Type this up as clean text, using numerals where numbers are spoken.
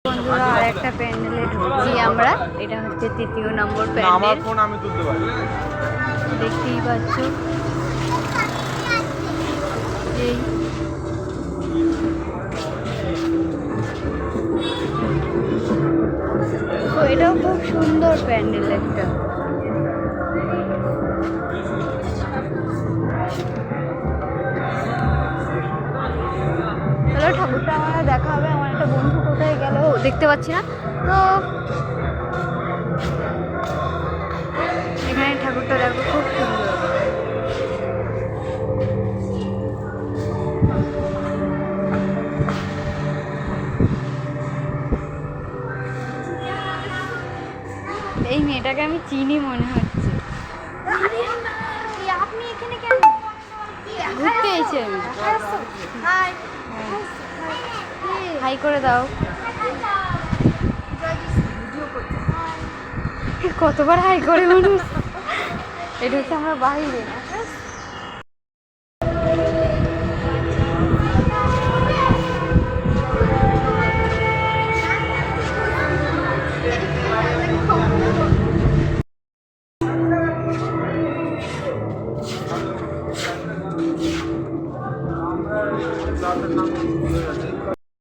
বন্ধুরা আর একটা প্যান্ডেলে ঢুকছি আমরা। এটা হচ্ছে ৩য় নম্বর প্যান্ডেল। দেখতেই পাচ্ছ এই তো এটাও খুব সুন্দর প্যান্ডেল একটা। চলো ঠাকুরটা আমার দেখা হবে। আমার একটা বন্ধু কোথায় গেল দেখতে পাচ্ছি না। তো এখানে ঠাকুরটা দেখো খুব সুন্দর। এই মেয়েটাকে আমি চিনি মনে হচ্ছে। আপনি এখানে কেন? ঘুরতে এসে আমি। হাই করে দাও। কতবার হাই করে মানুষ। এটা হচ্ছে আমরা বাইরে।